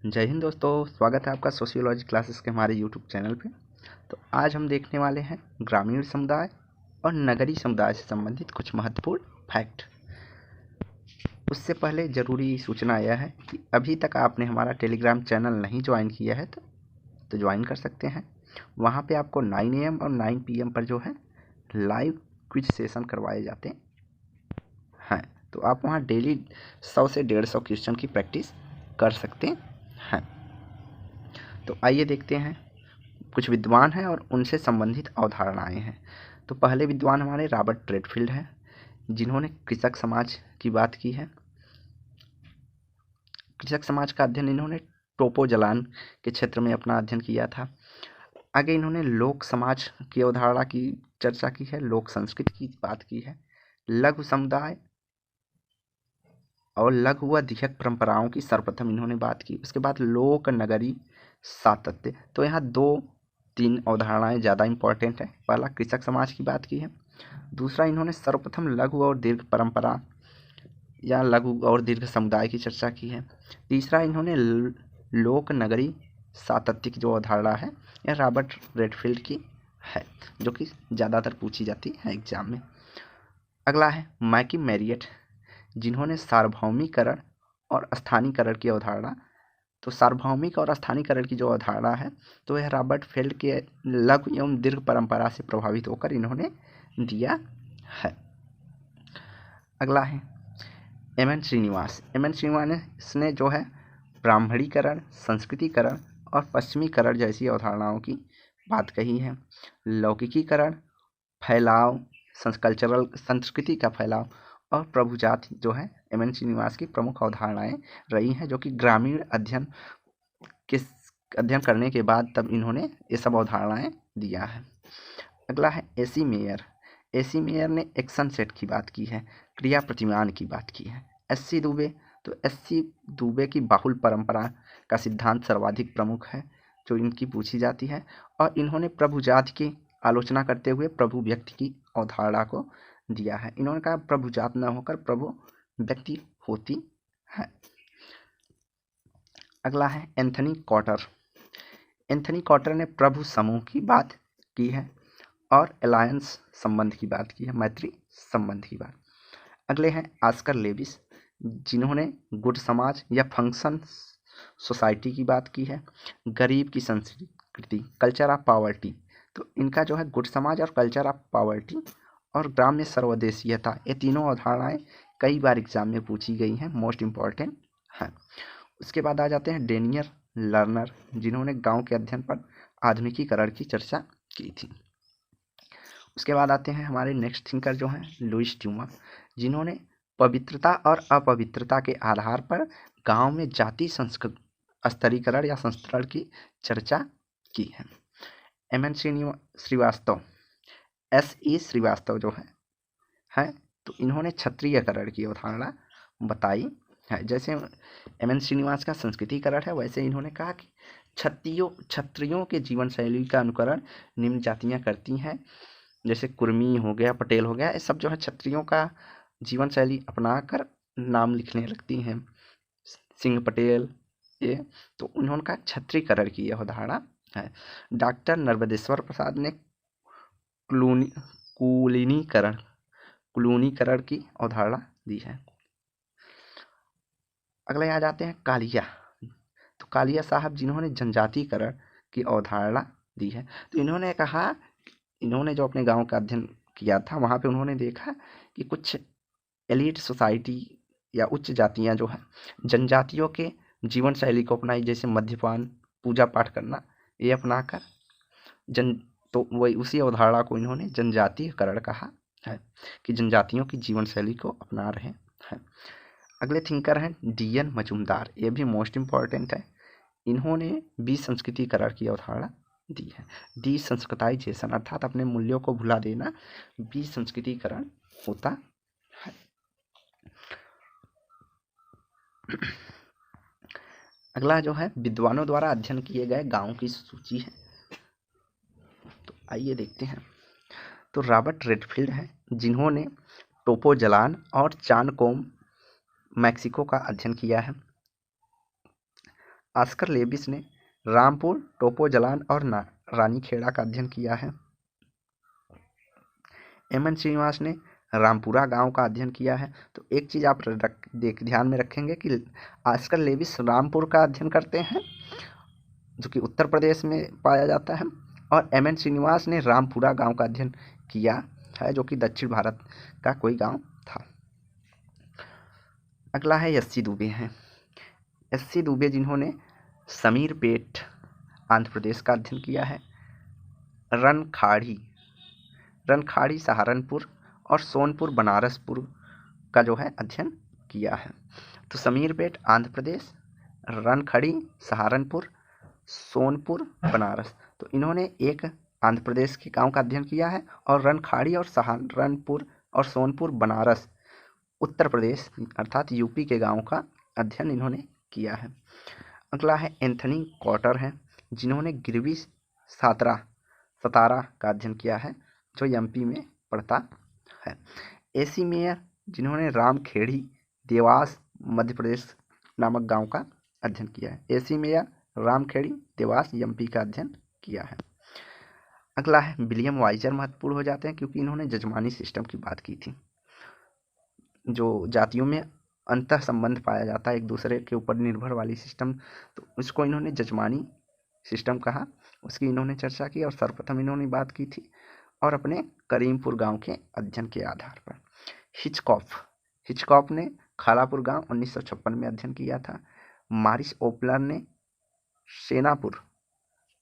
जय हिंद दोस्तों, स्वागत है आपका सोशियोलॉजी क्लासेस के हमारे यूट्यूब चैनल पे। तो आज हम देखने वाले हैं ग्रामीण समुदाय और नगरीय समुदाय से संबंधित कुछ महत्वपूर्ण फैक्ट। उससे पहले ज़रूरी सूचना यह है कि अभी तक आपने हमारा टेलीग्राम चैनल नहीं ज्वाइन किया है तो ज्वाइन कर सकते हैं। वहाँ पे आपको 9 AM और 9 PM पर जो है लाइव क्विज सेशन करवाए जाते हैं। तो आप वहाँ डेली 100 से 150 क्वेश्चन की प्रैक्टिस कर सकते हैं। तो आइए देखते हैं, कुछ विद्वान हैं और उनसे संबंधित अवधारणाएं हैं। तो पहले विद्वान हमारे रॉबर्ट रेडफील्ड हैं, जिन्होंने कृषक समाज की बात की है। कृषक समाज का अध्ययन इन्होंने टोपोजलान के क्षेत्र में अपना अध्ययन किया था। आगे इन्होंने लोक समाज की अवधारणा की चर्चा की है, लोक संस्कृति की बात की है, लघु समुदाय और लघु व दीर्घक परंपराओं की सर्वप्रथम इन्होंने बात की। उसके बाद लोक नगरी सातत्य। तो यहाँ 2-3 अवधारणाएं ज़्यादा इंपॉर्टेंट है। पहला कृषक समाज की बात की है, दूसरा इन्होंने सर्वप्रथम लघु और दीर्घ परंपरा या लघु और दीर्घ समुदाय की चर्चा की है, तीसरा इन्होंने लोक नगरी सातत्य की जो अवधारणा है यह रॉबर्ट रेडफील्ड की है, जो कि ज़्यादातर पूछी जाती है एग्जाम में। अगला है मैकी मैरियट, जिन्होंने सार्वभौमिकरण और स्थानीयकरण की अवधारणा। तो सार्वभौमिक और स्थानीयकरण की जो अवधारणा है तो यह रॉबर्ट फील्ड के लघु एवं दीर्घ परंपरा से प्रभावित होकर इन्होंने दिया है। अगला है एम.एन. श्रीनिवास। एम.एन. श्रीनिवास ने जो है ब्राह्मणीकरण, संस्कृतिकरण और पश्चिमीकरण जैसी अवधारणाओं की बात कही है। लौकिकीकरण, फैलाव, कल्चरल संस्कृति का फैलाव और प्रभुजात जो है एम.एन. श्रीनिवास की प्रमुख अवधारणाएं रही हैं, जो कि ग्रामीण अध्ययन करने के बाद तब इन्होंने ये सब अवधारणाएं दिया है। अगला है ए.सी. मेयर। ए.सी. मेयर ने एक्शन सेट की बात की है, क्रिया प्रतिमान की बात की है। एस.सी. दुबे। तो एस.सी. दुबे की बाहुल परंपरा का सिद्धांत सर्वाधिक प्रमुख है, जो इनकी पूछी जाती है, और इन्होंने प्रभुजात की आलोचना करते हुए प्रभु व्यक्ति की अवधारणा को दिया है। इन्होंने कहा प्रभुजात न होकर प्रभु व्यक्ति होती है। अगला है एंथनी कॉटर। एंथनी कॉटर ने प्रभु समूह की बात की है और अलायंस संबंध की बात की है, मैत्री संबंध की बात। अगले हैं ऑस्कर लेविस, जिन्होंने गुड समाज या फंक्शन सोसाइटी की बात की है। गरीब की संस्कृति, कल्चर ऑफ पॉवर्टी। तो इनका जो है गुड समाज और कल्चर ऑफ पॉवर्टी और ग्राम्य सर्वदेशीयता, ये तीनों अवधारणाएं कई बार एग्जाम में पूछी गई हैं, मोस्ट इम्पॉर्टेंट हैं। उसके बाद आ जाते हैं डेनियल लर्नर, जिन्होंने गांव के अध्ययन पर आधुनिकीकरण की चर्चा की थी। उसके बाद आते हैं हमारे नेक्स्ट थिंकर जो हैं लुईस ड्यूमा, जिन्होंने पवित्रता और अपवित्रता के आधार पर गांव में जाति स्तरीकरण या संस्करण की चर्चा की है। एम.एन. श्रीवास्तव, S.E. श्रीवास्तव जो है तो इन्होंने क्षत्रियकरण की अवधारणा बताई है। जैसे एम.एन. श्रीनिवास का संस्कृतिकरण है, वैसे इन्होंने कहा कि क्षत्रियों के जीवन शैली का अनुकरण निम्न जातियां करती हैं, जैसे कुर्मी हो गया, पटेल हो गया, ये सब जो है क्षत्रियों का जीवन शैली अपनाकर नाम लिखने लगती हैं, सिंह पटेल ये। तो उन्होंने कहा क्षत्रियकरण की यह अवधारणा है। डॉक्टर नर्मदेश्वर प्रसाद ने कुलीनीकरण की अवधारणा दी है। अगले आ जाते हैं कालिया। तो कालिया साहब, जिन्होंने जनजातीकरण की अवधारणा दी है। तो इन्होंने कहा, इन्होंने जो अपने गांव का अध्ययन किया था वहाँ पे उन्होंने देखा कि कुछ एलिट सोसाइटी या उच्च जातियाँ जो हैं जनजातियों के जीवन शैली को अपनाई, जैसे मद्यपान, पूजा पाठ करना, ये अपनाकर तो वही उसी अवधारणा को इन्होंने जनजातीयकरण कहा है, कि जनजातियों की जीवन शैली को अपना रहे हैं। अगले थिंकर हैं D.N. मजूमदार, ये भी मोस्ट इम्पॉर्टेंट है। इन्होंने विसंस्कृतिकरण की अवधारणा दी है। डिसंस्कृताइजेशन अर्थात अपने मूल्यों को भुला देना विसंस्कृतिकरण होता है। अगला जो है विद्वानों द्वारा अध्ययन किए गए गांवों की सूची है, तो आइए देखते हैं। तो रॉबर्ट रेडफील्ड हैं, जिन्होंने टोपोजलान और चानकोम मैक्सिको का अध्ययन किया है। ऑस्कर लेविस ने रामपुर, टोपोजलान और रानीखेड़ा का अध्ययन किया है। एम.एन. श्रीनिवास ने रामपुरा गांव का अध्ययन किया है। तो एक चीज़ आप ध्यान में रखेंगे कि ऑस्कर लेविस रामपुर का अध्ययन करते हैं जो कि उत्तर प्रदेश में पाया जाता है, और एम.एन. श्रीनिवास ने रामपुरा गांव का अध्ययन किया है जो कि दक्षिण भारत का कोई गांव था। अगला है एस.सी. दुबे हैं। एस.सी. दुबे जिन्होंने समीरपेट आंध्र प्रदेश का अध्ययन किया है, रनखाड़ी सहारनपुर और सोनपुर बनारसपुर का जो है अध्ययन किया है। तो समीरपेट आंध्र प्रदेश, रनखड़ी सहारनपुर, सोनपुर बनारस, तो इन्होंने एक आंध्र प्रदेश के गांव का अध्ययन किया है, और रनखाड़ी और सहारनपुर और सोनपुर बनारस उत्तर प्रदेश अर्थात यूपी के गांव का अध्ययन इन्होंने किया है। अगला है एंथनी कॉटर हैं, जिन्होंने गिरवी सतारा का अध्ययन किया है जो एमपी में पड़ता है। एसी मेयर जिन्होंने रामखेड़ी देवास मध्य प्रदेश नामक गांव का अध्ययन किया है। एसी मेयर रामखेड़ी देवास एमपी का अध्ययन किया है। अगला है विलियम वाइजर, महत्वपूर्ण हो जाते हैं क्योंकि इन्होंने जजमानी सिस्टम की बात की थी। जो जातियों में अंतः संबंध पाया जाता है, एक दूसरे के ऊपर निर्भर वाली सिस्टम, तो उसको इन्होंने जजमानी सिस्टम कहा, उसकी इन्होंने चर्चा की और सर्वप्रथम इन्होंने बात की थी, और अपने करीमपुर गांव के अध्ययन के आधार पर। हिचकॉफ ने खालापुर गांव 1956 में अध्ययन किया था। मारिस ओपलर ने सेनापुर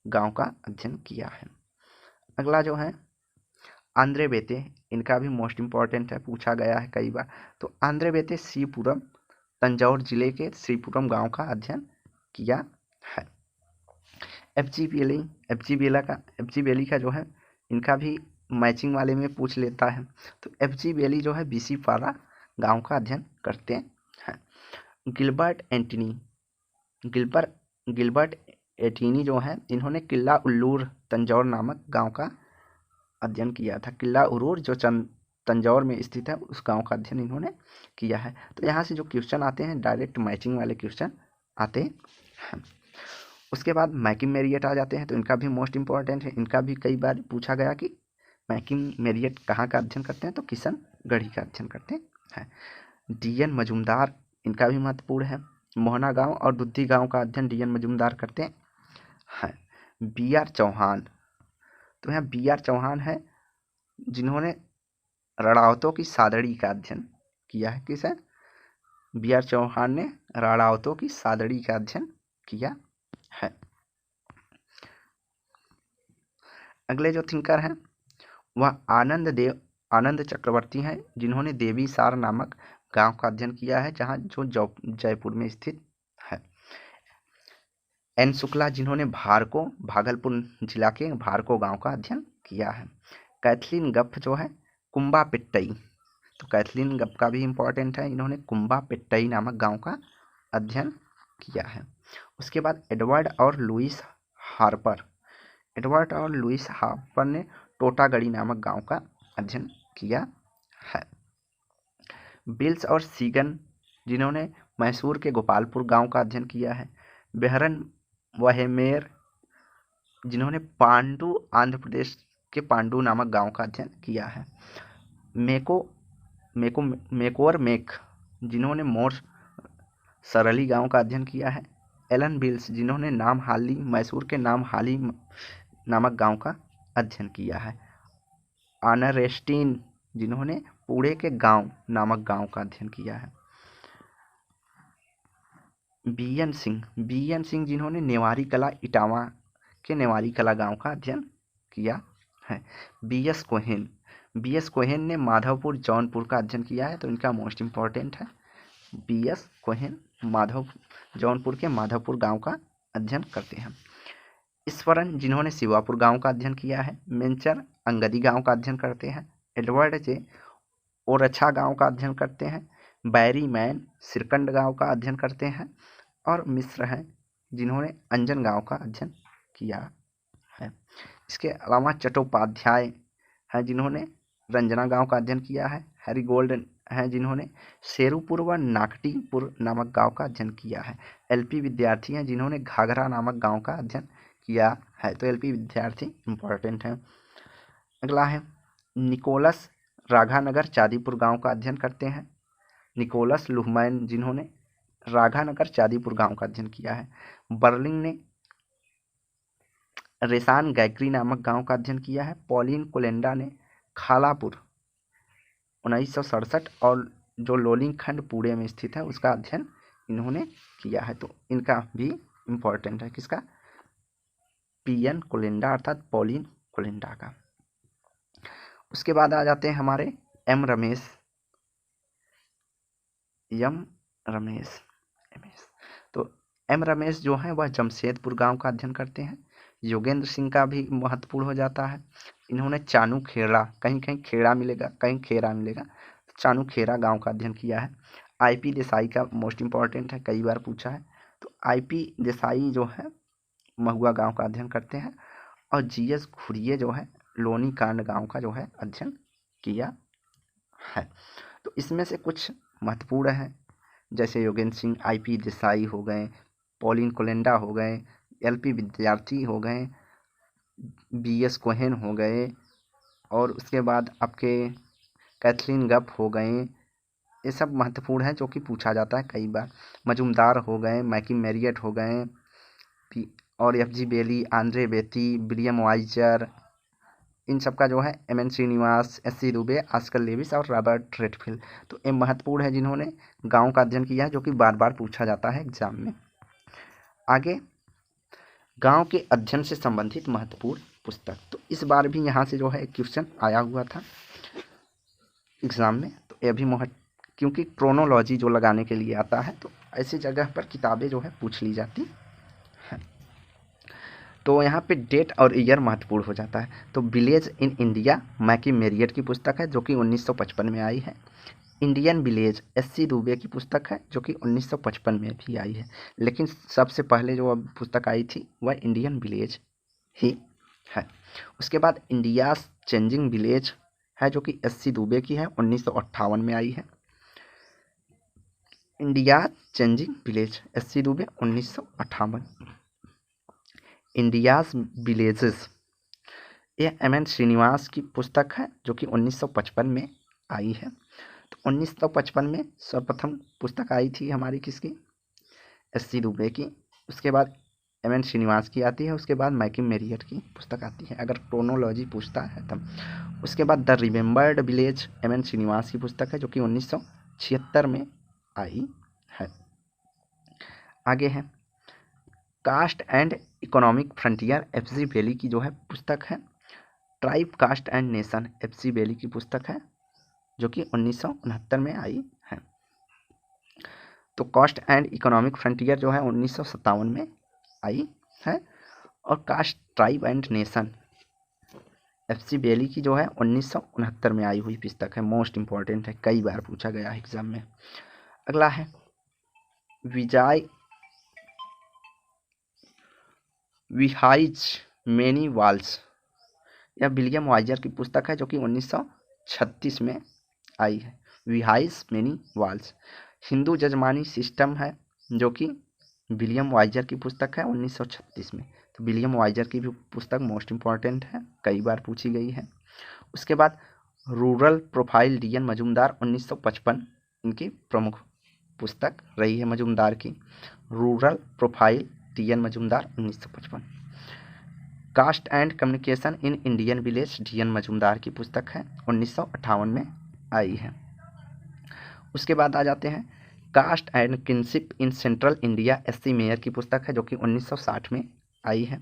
गांव का अध्ययन किया है। अगला जो है आंद्रे बेते, इनका भी मोस्ट इम्पॉर्टेंट है, पूछा गया है कई बार। तो आंद्रे बेते श्रीपुरम तंजौर जिले के श्रीपुरम गांव का अध्ययन किया है। एफ जी बेली का जो है इनका भी मैचिंग वाले में पूछ लेता है। तो एफ जी बेली जो है बीसी पारा गांव का अध्ययन करते हैं। गिलबर्ट एटीनी जो है इन्होंने किला उल्लूर तंजौर नामक गांव का अध्ययन किया था। किला उल्लूर जो तंजौर में स्थित है उस गांव का अध्ययन इन्होंने किया है। तो यहाँ से जो क्वेश्चन आते हैं डायरेक्ट मैचिंग वाले क्वेश्चन आते हैं। उसके बाद मैकिंग मेरियट आ जाते हैं, तो इनका भी मोस्ट इम्पॉर्टेंट है। इनका भी कई बार पूछा गया कि मैकिंग मेरियट कहाँ का अध्ययन करते हैं, तो किशनगढ़ी का अध्ययन करते हैं। डी.एन. मजूमदार, इनका भी महत्वपूर्ण है। मोहना गांव और दुद्धी गांव का अध्ययन डी.एन. मजूमदार करते हैं। बी.आर. चौहान, तो यहाँ बी.आर. चौहान है जिन्होंने रणावतों की सादड़ी का अध्ययन किया है। किस है? बी.आर. चौहान ने रणावतों की सादड़ी का अध्ययन किया है। अगले जो थिंकर हैं वह आनंद चक्रवर्ती हैं, जिन्होंने देवीसार नामक गांव का अध्ययन किया है जो जयपुर में स्थित है। एन शुक्ला, जिन्होंने भागलपुर जिला के भारको गांव का अध्ययन किया है। कैथलीन गप्फ जो है कुंबा पिट्टई, तो कैथलीन गप्फ का भी इम्पोर्टेंट है, इन्होंने कुंबा पिट्टई नामक गांव का अध्ययन किया है। उसके बाद एडवर्ड और लुइस हार्पर ने टोटागढ़ी नामक गांव का अध्ययन किया है। बिल्स और सीगन, जिन्होंने मैसूर के गोपालपुर गांव का अध्ययन किया है। बेहरन वहेमेर, जिन्होंने पांडु आंध्र प्रदेश के पांडु नामक गांव का अध्ययन किया है। मेकोर मेक, जिन्होंने मोर सरली गांव का अध्ययन किया है। एलन बिल्स, जिन्होंने मैसूर के नामहाली नामक गांव का अध्ययन किया है। आनरेस्टीन, जिन्होंने पुणे के गांव नामक गांव का अध्ययन किया है। बी.एन. सिंह, जिन्होंने नेवारी कला इटावा के नेवारी कला गांव का अध्ययन किया है। बी.एस. कोहेन ने माधवपुर जौनपुर का अध्ययन किया है, तो इनका मोस्ट इम्पॉर्टेंट है। बी.एस. कोहेन जौनपुर के माधवपुर गांव का अध्ययन करते हैं। ईश्वरन, जिन्होंने शिवापुर गांव का अध्ययन किया है। मेंचर अंगदी गांव का अध्ययन करते हैं। एडवर्ड जे ओरछा गांव का अध्ययन करते हैं। बैरी मैन सिरकंड गांव का अध्ययन करते हैं। और मिश्र हैं जिन्होंने अंजन गांव का अध्ययन किया है। इसके अलावा चट्टोपाध्याय हैं जिन्होंने रंजना गांव का अध्ययन किया है। हैं जिन्होंने शेरूपुर व नाकटीपुर नामक गांव का अध्ययन किया है। एलपी विद्यार्थी हैं जिन्होंने घाघरा नामक गांव का अध्ययन किया है। तो एलपी विद्यार्थी इंपॉर्टेंट हैं। अगला है निकोलस राघानगर चांदीपुर गांव का अध्ययन करते हैं। निकोलस लुहमैन जिन्होंने राघानगर चांदीपुर गांव का अध्ययन किया है। बर्लिंग ने रेसान गैक्री नामक गांव का अध्ययन किया है। पॉलिन कोलेंडा ने खालापुर 1967 और जो लोलिंग खंड पुणे में स्थित है उसका अध्ययन इन्होंने किया है। तो इनका भी इम्पोर्टेंट है, किसका? पीएन कोलेंडा अर्थात पॉलिन कोलेंडा का। उसके बाद आ जाते हैं हमारे एम रमेश। तो एम रमेश जो है वह जमशेदपुर गांव का अध्ययन करते हैं। योगेंद्र सिंह का भी महत्वपूर्ण हो जाता है। इन्होंने चानू खेड़ा, कहीं कहीं खेड़ा मिलेगा, कहीं खेरा मिलेगा, चानू खेड़ा गांव का अध्ययन किया है। आईपी देसाई का मोस्ट इम्पॉर्टेंट है, कई बार पूछा है। तो आईपी देसाई जो है महुआ गांव का अध्ययन करते हैं। और जीएस घुरिये जो है लोनी कांड गांव का जो है अध्ययन किया है। तो इसमें से कुछ महत्वपूर्ण है, जैसे योगेंद्र सिंह, आईपी देसाई हो गए, पॉलिन कोलेंडा हो गए, एलपी विद्यार्थी हो गए, बीएस कोहेन हो गए, और उसके बाद आपके कैथलीन गप हो गए। ये सब महत्वपूर्ण है जो कि पूछा जाता है कई बार। मजुमदार हो गए, मैकी मैरियट हो गए, और FG Bailey, Andre Beteille, William Wiser, इन सब का जो है MN Srinivas, SC Dube, Oscar Lewis और रॉबर्ट रेडफील्ड। तो ये महत्वपूर्ण है जिन्होंने गांव का अध्ययन किया है, जो कि बार बार पूछा जाता है एग्जाम में। आगे गांव के अध्ययन से संबंधित महत्वपूर्ण पुस्तक। तो इस बार भी यहाँ से जो है एक क्वेश्चन आया हुआ था एग्जाम में। तो ये भी क्योंकि क्रोनोलॉजी जो लगाने के लिए आता है, तो ऐसी जगह पर किताबें जो है पूछ ली जाती हैं। तो यहाँ पे डेट और ईयर महत्वपूर्ण हो जाता है। तो विलेज इन इंडिया मैकी मैरियट की पुस्तक है जो कि 1955 में आई है। इंडियन विलेज एससी दुबे की पुस्तक है जो कि 1955 में भी आई है। लेकिन सबसे पहले जो पुस्तक आई थी वह इंडियन विलेज ही है। उसके बाद इंडिया चेंजिंग विलेज है जो कि एससी दुबे की है, 1958 में आई है। India changing village SC Dubey 1958। India's villages ये एमएन श्रीनिवास की पुस्तक है जो कि 1955 में आई है। तो 1955 में सर्वप्रथम पुस्तक आई थी हमारी किसकी? एससी दुबे की। उसके बाद एमएन श्रीनिवास की आती है, उसके बाद मैकी मैरियट की पुस्तक आती है, अगर क्रोनोलॉजी पूछता है तब। उसके बाद the remembered village MN Srinivas की पुस्तक है जो कि 1976 में आई है। आगे है caste and economic frontier F G Bailey की जो है पुस्तक है। Tribe caste and nation F G Bailey की पुस्तक है जो कि 1969 में आई है। तो कास्ट एंड इकोनॉमिक फ्रंटियर जो है 1957 में आई है। और caste tribe and nation F C Bailey की जो है 1969 में आई हुई पुस्तक है, मोस्ट इम्पॉर्टेंट है, कई बार पूछा गया है एग्जाम में। अगला है विहाइज मेनी वॉल्स, यह विलियम वाइजर की पुस्तक है जो कि 1936 में आई है। विहाइज मेनी वॉल्स। हिंदू जजमानी सिस्टम है जो कि विलियम वाइजर की पुस्तक है 1936 में। तो विलियम वाइजर की भी पुस्तक मोस्ट इम्पॉर्टेंट है, कई बार पूछी गई है। उसके बाद रूरल प्रोफाइल डीएन मजुमदार 1955 इनकी प्रमुख पुस्तक रही है मजुमदार की। Rural profile DN Majumdar 1955। Caste and communication in Indian village DN Majumdar की पुस्तक है, 1958 में आई है। उसके बाद आ जाते हैं caste and kinship in central India SC Mayer की पुस्तक है जो कि 1960 में आई है।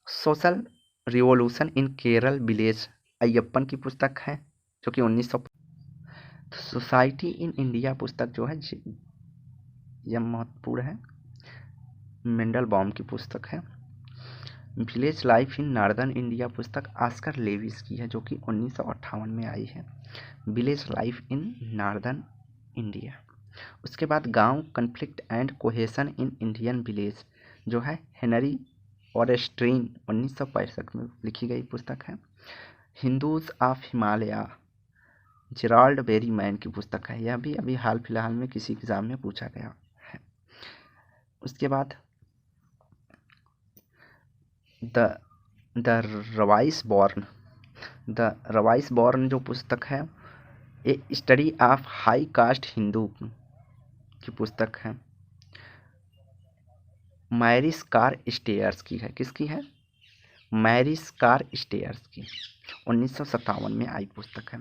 Social revolution in Kerala village Ayyappan की पुस्तक है जो कि 1900। सोसाइटी इन इंडिया पुस्तक जो है यह महत्वपूर्ण है, मेंडलबॉम की पुस्तक है। Village life in northern India पुस्तक ऑस्कर लेविस की है जो कि 1958 में आई है। Village life in northern India. उसके बाद गांव conflict and cohesion in Indian village जो है हेनरी ऑरेस्ट्रीन 1965 में लिखी गई पुस्तक है। Hindus of Himalaya Gerald Berreman की पुस्तक है। यह भी अभी हाल फिलहाल में किसी एग्जाम में पूछा गया है। उसके बाद द रवाइस बॉर्न जो पुस्तक है, a study of high caste Hindu की पुस्तक है। मैरिस कार स्टेयर्स की है। किसकी है? मैरिस कार स्टेयर्स की 1957 में आई पुस्तक है।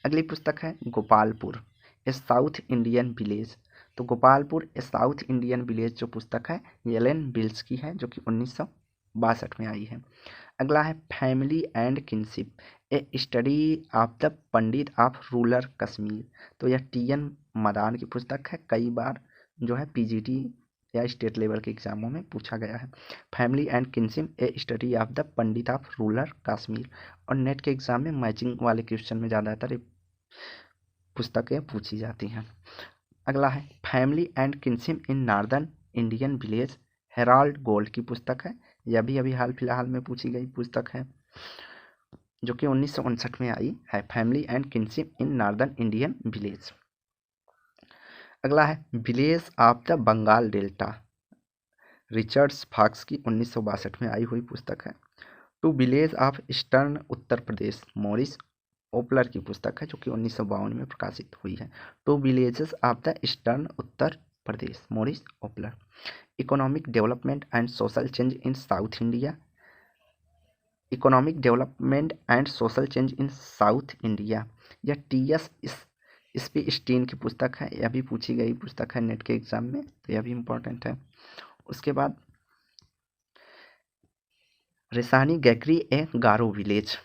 अगली पुस्तक है गोपालपुर ए साउथ इंडियन विलेज। तो गोपालपुर ए साउथ इंडियन विलेज जो पुस्तक है एलन विल्स की है, जो कि 1962 में आई है। अगला है family and kinship A study of the Pandit of rural Kashmir. तो यह TN मदान की पुस्तक है। कई बार जो है PGT या स्टेट लेवल के एग्जामों में पूछा गया है। Family and kinship A study of the Pandit of rural Kashmir. और नेट के एग्जाम में मैचिंग वाले क्वेश्चन में ज़्यादातर पुस्तकें पूछी जाती हैं। अगला है family and kinship in northern Indian village, Herald gold की पुस्तक है। यह भी अभी हाल फिलहाल में पूछी गई पुस्तक है, जो कि 1959 में आई है। Family and kinship in northern Indian village. अगला है village of the Bengal delta, Richards Fox की 1962 में आई हुई पुस्तक है। Two village of eastern Uttar Pradesh, Morris Opler की पुस्तक है, जो कि 1952 में प्रकाशित हुई है। Two villages of the eastern Uttar Pradesh, Morris Opler. Economic development and social change in south India, economic development and social change in south India, यह TS स्पीस्टीन की पुस्तक है। यह भी पूछी गई पुस्तक है नेट के एग्जाम में, तो यह भी इम्पोर्टेंट है। उसके बाद रेसानी गैकरी ए गारो विलेज,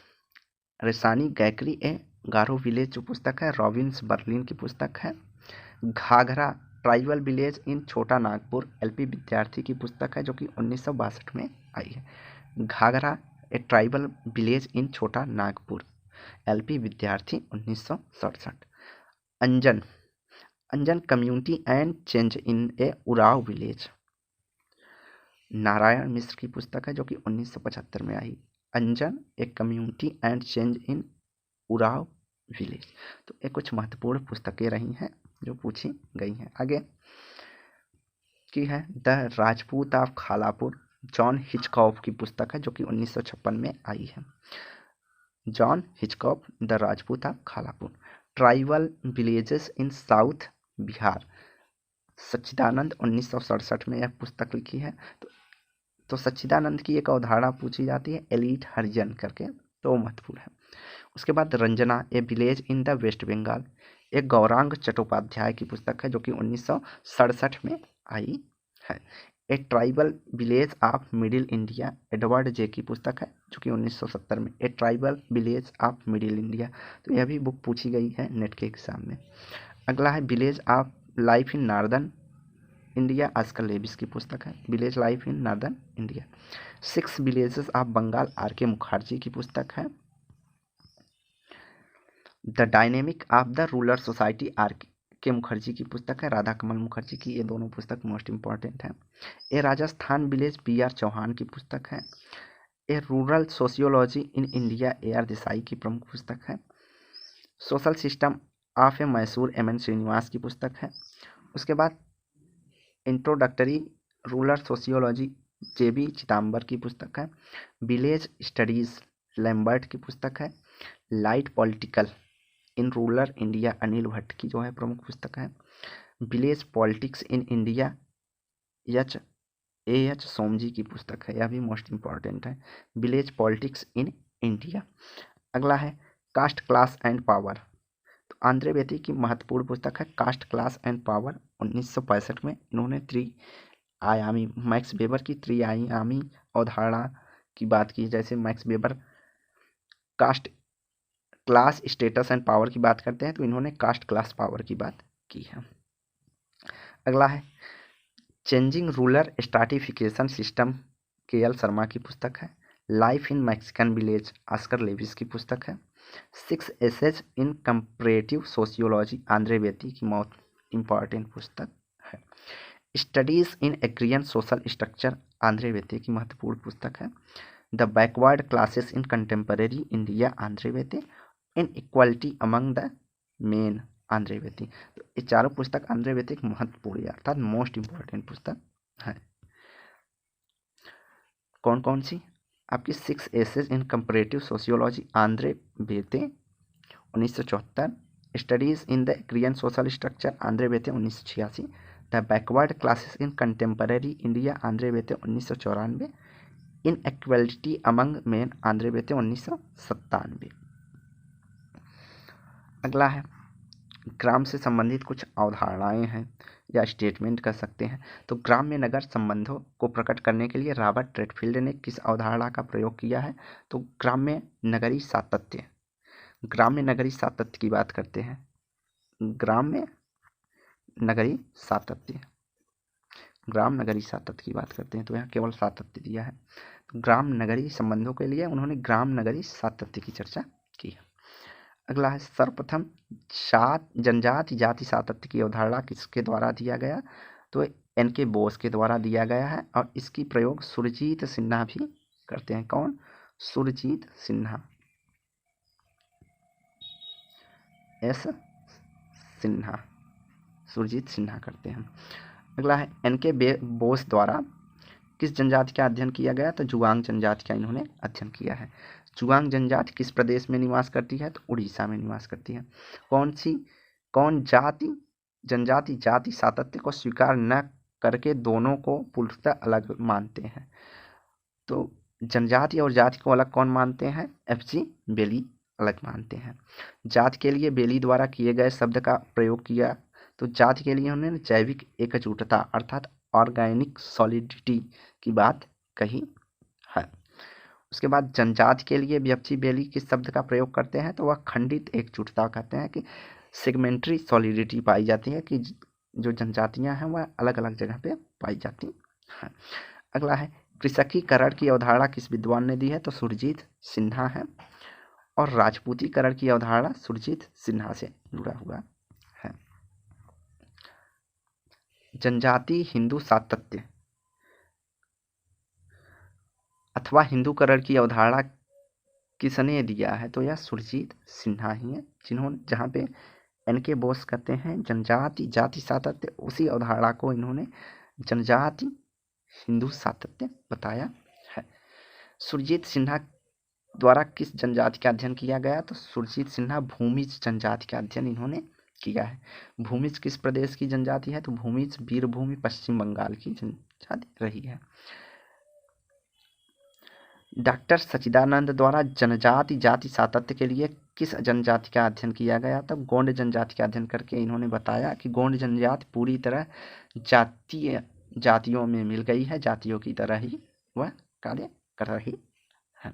रेसानी गैकरी ए गारो विलेज जो पुस्तक है रॉबिन्स बर्लिन की पुस्तक है। Ghaghara tribal village in Chhota Nagpur, LP विद्यार्थी की पुस्तक है, जो कि 1962 में आई है। Ghaghra a tribal village in Chhota Nagpur, LP Vidyarthi 1967। Anjan community and change in a Oraon village, Narayan Mishra की पुस्तक है, जो कि 1975 में आई। Anjan a community and change in Oraon village. तो ये कुछ महत्वपूर्ण पुस्तकें रही हैं जो पूछी गई हैं। आगे की है the Rajput of Khalapur, John Hitchcock की पुस्तक है, जो कि 1956 में आई है। John Hitchcock the Rajput of Khalapur. Tribal villages in south Bihar, Sachchidananda 1967 में यह पुस्तक लिखी है। तो सच्चिदानंद की एक अवधारणा पूछी जाती है एलीट हरिजन करके, तो वो महत्वपूर्ण है। उसके बाद Ranjana a village in the west Bengal, एक गौरांग चट्टोपाध्याय की पुस्तक है, जो कि 1967 में आई है। A tribal village of middle India, Edward J की पुस्तक है, जो कि 1970 में। A tribal village of middle India, तो यह भी बुक पूछी गई है नेट के एग्जाम में। अगला है village of life in northern India, आजकल लेविस की पुस्तक है, village life in northern India. 6 villages of Bengal, RK Mukherjee की पुस्तक है। The dynamic of the rural society, RK Mukherjee की पुस्तक है, राधा कमल मुखर्जी की। ये दोनों पुस्तक मोस्ट इंपॉर्टेंट है। A Rajasthan village, BR Chauhan की पुस्तक है। A rural sociology in India, AR Desai की प्रमुख पुस्तक है। Social system of a Mysore, MN Srinivas की पुस्तक है। उसके बाद introductory rural sociology, JB Chidambar की पुस्तक है। विलेज स्टडीज, लैम्बर्ट की पुस्तक है। Light political in rural India, Anil Bhatt की जो है प्रमुख पुस्तक है। Village politics in India, AH Somjee की पुस्तक है, यह भी मोस्ट इंपॉर्टेंट है। Village politics in India. अगला है कास्ट क्लास एंड पावर, तो आंद्रे बेती की महत्वपूर्ण पुस्तक है कास्ट क्लास एंड पावर। 1965 में इन्होंने त्रिआयामी, मैक्स वेबर की त्रिआयामी अवधारणा की बात की। जैसे max weber caste class status and power की बात करते हैं, तो इन्होंने कास्ट क्लास पावर की बात की है। अगला है changing rural stratification system, KL Sharma की पुस्तक है। Life in Mexican village, Oscar Lewis की पुस्तक है। 6 essays in comparative sociology, Andre Beteille की बहुत इंपॉर्टेंट पुस्तक है। Studies in agrarian social structure, Andre Beteille की महत्वपूर्ण पुस्तक है। The backward classes in contemporary India, Andre Beteille. Inequality among the men Andre Beteille. तो ये चारों पुस्तक आंद्रे बेती एक महत्वपूर्ण अर्थात मोस्ट इम्पोर्टेंट पुस्तक है। कौन कौन सी? आपकी 6 essays in comparative sociology Andre Beteille 1974, studies in the Korean social structure Andre Beteille 1986, the backward classes in contemporary India Andre Beteille 1994, inequality among men Andre Beteille 1997। अगला है ग्राम से संबंधित कुछ अवधारणाएं हैं या स्टेटमेंट कर सकते हैं। तो ग्राम्य नगर संबंधों को प्रकट करने के लिए रॉबर्ट रेडफील्ड ने किस अवधारणा का प्रयोग किया है? तो ग्राम्य नगरी सातत्य। ग्राम्य नगरी सातत्य की बात करते हैं। ग्राम्य नगरी सातत्य, ग्राम नगरी सातत्य की बात करते हैं। तो यहाँ केवल सातत्य दिया है। तो ग्राम नगरी संबंधों के लिए उन्होंने ग्राम नगरी सातत्य की चर्चा की है। अगला है सर्वप्रथम जनजाति जाति सातत्य की अवधारणा किसके द्वारा दिया गया? तो एन.के. बोस के द्वारा दिया गया है और इसकी प्रयोग सुरजीत सिन्हा भी करते हैं। कौन? सुरजीत सिन्हा, एस सिन्हा, सुरजीत सिन्हा करते हैं। अगला है एन.के. बोस द्वारा किस जनजाति का अध्ययन किया गया? तो जुआंग जनजाति का इन्होंने अध्ययन किया है। जुआंग जनजाति किस प्रदेश में निवास करती है? तो उड़ीसा में निवास करती है। कौन जनजाति जाति सातत्य को स्वीकार न करके दोनों को पूर्णतः अलग मानते हैं? तो जनजाति और जाति को अलग कौन मानते हैं? एफ.जी. बेली अलग मानते हैं। जाति के लिए बेली द्वारा किए गए शब्द का प्रयोग किया। तो जाति के लिए उन्होंने जैविक एकजुटता अर्थात ऑर्गेनिक सॉलिडिटी की बात कही है। उसके बाद जनजाति के लिए एफ.जी. बेली किस शब्द का प्रयोग करते हैं? तो वह खंडित एकजुटता कहते हैं कि सेगमेंट्री सॉलिडिटी पाई जाती है कि जो जनजातियां हैं वह अलग अलग जगह पे पाई जाती हैं। अगला है कृषकीकरण की अवधारणा किस विद्वान ने दी है? तो सुरजीत सिन्हा है और राजपूतीकरण की अवधारणा सुरजीत सिन्हा से जुड़ा हुआ है। जनजाति हिंदू सातत्य अथवा हिंदूकरण की अवधारणा किसने दिया है? तो यह सुरजीत सिन्हा ही है, जिन्होंने जहाँ पे एन.के. बोस कहते हैं जनजाति जाति सातत्य, उसी अवधारणा को इन्होंने जनजाति हिंदू सातत्य बताया है। सुरजीत सिन्हा द्वारा किस जनजाति का अध्ययन किया गया? तो सुरजीत सिन्हा भूमिज जनजाति का अध्ययन इन्होंने किया है। भूमिज किस प्रदेश की जनजाति है? तो भूमिज वीरभूमि पश्चिम बंगाल की जनजाति रही है। डॉक्टर सच्चिदानंद द्वारा जनजाति जाति सातत्य के लिए किस जनजाति का अध्ययन किया गया? तब गोंड जनजाति का अध्ययन करके इन्होंने बताया कि गोंड जनजाति पूरी तरह जातियों में मिल गई है, जातियों की तरह ही वह कार्य कर रही है।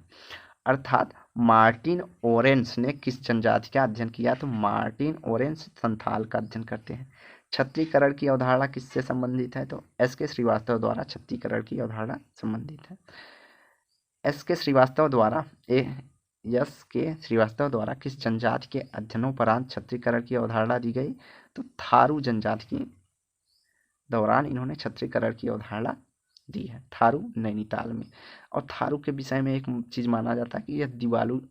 अर्थात मार्टिन ओरेंस ने किस जनजाति का अध्ययन किया? तो मार्टिन ओरेंस संथाल का अध्ययन करते हैं। छत्तीकरण की अवधारणा किससे संबंधित है? तो एस.के. श्रीवास्तव द्वारा छत्तीकरण की अवधारणा संबंधित है। एस.के. श्रीवास्तव द्वारा किस जनजाति के अध्ययनोपरांत छत्तीकरण की अवधारणा दी गई? तो थारू जनजाति के दौरान इन्होंने छत्तीकरण की अवधारणा दी है, थारू नैनीताल में। और थारू के विषय में एक चीज माना जाता है कि यह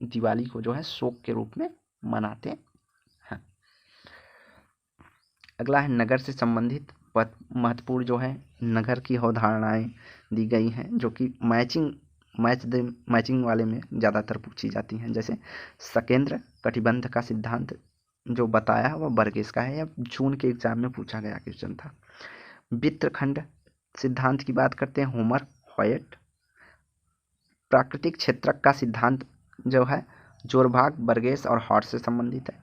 दिवाली को जो है शोक के रूप में मनाते हैं। अगला है नगर से संबंधित महत्वपूर्ण जो है नगर की अवधारणाएं दी गई हैं, जो कि मैचिंग वाले में ज़्यादातर पूछी जाती हैं। जैसे सकेंद्र कटिबंध का सिद्धांत जो बताया वह बर्गेस का है, या जून के एग्जाम में पूछा गया क्वेश्चन था। वित्रखंड सिद्धांत की बात करते हैं होमर हॉयट। प्राकृतिक क्षेत्रक का सिद्धांत जो है जोरभाग बर्गेस और हॉट से संबंधित है।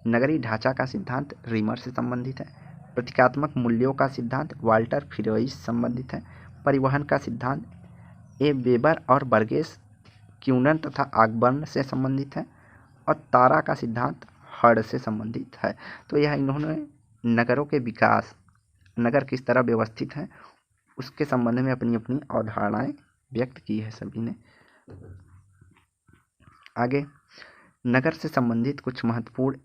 नगरी ढांचा का सिद्धांत रीमर से संबंधित है। प्रतीकात्मक मूल्यों का सिद्धांत वाल्टर फिरोइस संबंधित है। परिवहन का सिद्धांत ए वेबर और बर्गेस क्यूनन तथा आगबर्न से संबंधित है। और तारा का सिद्धांत हर्ड से संबंधित है। तो यह इन्होंने नगरों के विकास, नगर किस तरह व्यवस्थित है, उसके संबंध में अपनी अपनी अवधारणाएं व्यक्त की है सभी ने। आगे नगर से संबंधित कुछ महत्वपूर्ण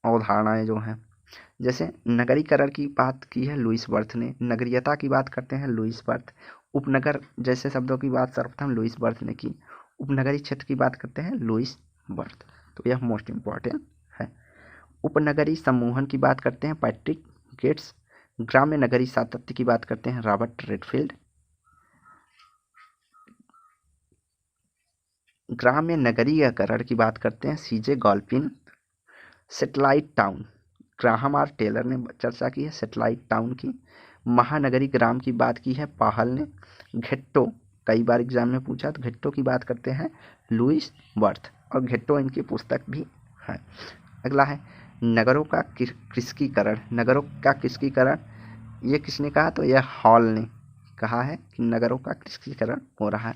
अवधारणाएं जो हैं, जैसे नगरीकरण की बात की है लुईस बर्थ ने, नगरीयता की बात करते हैं लुईस बर्थ, उपनगर जैसे शब्दों की बात सर्वप्रथम लुईस बर्थ ने की, उपनगरीय क्षेत्र की बात करते हैं लुईस बर्थ। तो यह मोस्ट इम्पॉर्टेंट है। उपनगरीय सम्मोहन की बात करते हैं पैट्रिक गेट्स। ग्राम्य नगरीय सातत्य की बात करते हैं रॉबर्ट रेडफील्ड। ग्राम्य नगरीयकरण की बात करते हैं C J Galpin. Satellite town, Graham R Taylor ने चर्चा की है सेटेलाइट टाउन की। महानगरी ग्राम की बात की है पाहल ने। घेट्टो, कई बार एग्जाम में पूछा, तो घेट्टो की बात करते हैं लुइस वर्थ, और घेट्टो इनकी पुस्तक भी है। अगला है नगरों का कृषकीकरण। नगरों का कृषकीकरण ये किसने कहा, तो यह हॉल ने कहा है कि नगरों का कृषकीकरण हो रहा है।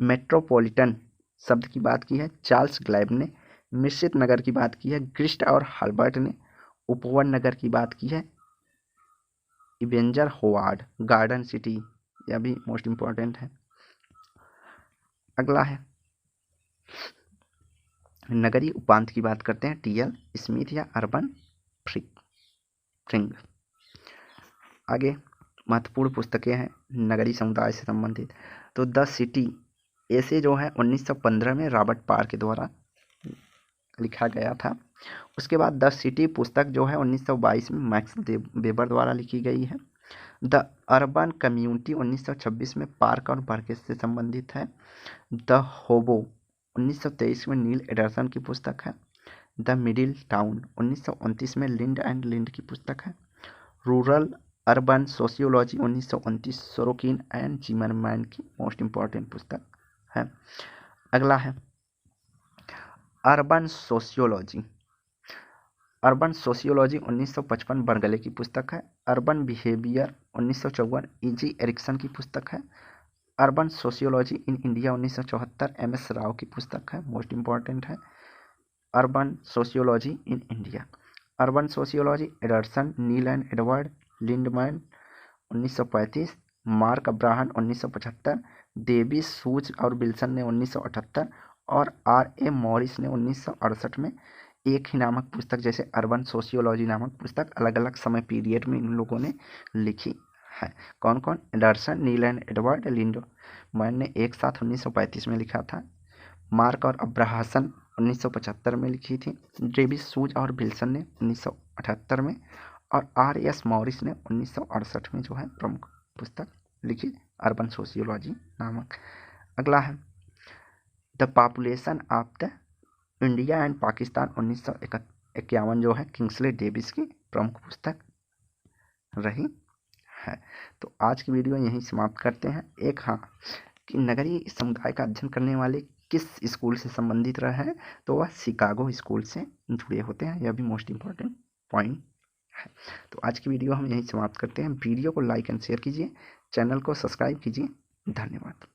मेट्रोपॉलिटन शब्द की बात की है चार्ल्स ग्लैब ने। मिश्रित नगर की बात की है ग्रिस्ट और हल्बर्ट ने। उपवन नगर की बात की है इवेंजर होवार्ड। गार्डन सिटी, यह भी मोस्ट इंपॉर्टेंट है। अगला है नगरीय उपांत की बात करते हैं टीएल स्मिथ या अर्बन फ्रिंग। आगे महत्वपूर्ण पुस्तकें हैं नगरीय समुदाय से संबंधित, तो द सिटी ऐसे जो है 1915 में रॉबर्ट पार के द्वारा लिखा गया था। उसके बाद द सिटी पुस्तक जो है 1922 में मैक्स वेबर द्वारा लिखी गई है। द अर्बन कम्युनिटी 1926 में पार्क और बर्गेस से संबंधित है। द होबो 1923 में नील एंडरसन की पुस्तक है। द मिडिल टाउन 1929 में लिंड एंड लिंड की पुस्तक है। Rural urban sociology 1929 Sorokin and Zimmerman की मोस्ट इंपॉर्टेंट पुस्तक है। अगला है अर्बन सोशियोलॉजी। अर्बन सोशियोलॉजी 1955 बर्गले की पुस्तक है। Urban behaviour 1954 E.G. एरिक्सन की पुस्तक है। Urban sociology in India 1974 M.S. Rao की पुस्तक है, मोस्ट इंपॉर्टेंट है। Urban sociology in India. Urban sociology Anderson, nil and Edward Lindeman 1935, Mark Abraham 1975, Davis, सूज और विल्सन ने 1978 और R.A. मॉरिस ने 1968 में एक ही नामक पुस्तक जैसे अर्बन सोशियोलॉजी नामक पुस्तक अलग अलग समय पीरियड में इन लोगों ने लिखी है। कौन कौन, Anderson, nil and Edward Lindeman ने एक साथ 1935 में लिखा था। मार्क और अब्राहसन 1975 में लिखी थी। डेविस, सूज और विल्सन ने 1978 में, और R.S. मॉरिस ने 1968 में जो है प्रमुख पुस्तक लिखी अर्बन सोशियोलॉजी नामक। अगला है the population of the India and Pakistan 1951 जो है किंग्सले डेविस की प्रमुख पुस्तक रही है। तो आज की वीडियो यहीं समाप्त करते हैं। एक हाँ कि नगरीय समुदाय का अध्ययन करने वाले किस स्कूल से संबंधित रहे हैं, तो वह शिकागो स्कूल से जुड़े होते हैं, यह भी मोस्ट इंपॉर्टेंट पॉइंट है। तो आज की वीडियो हम यहीं समाप्त करते हैं। वीडियो को लाइक एंड शेयर कीजिए, चैनल को सब्सक्राइब कीजिए। धन्यवाद।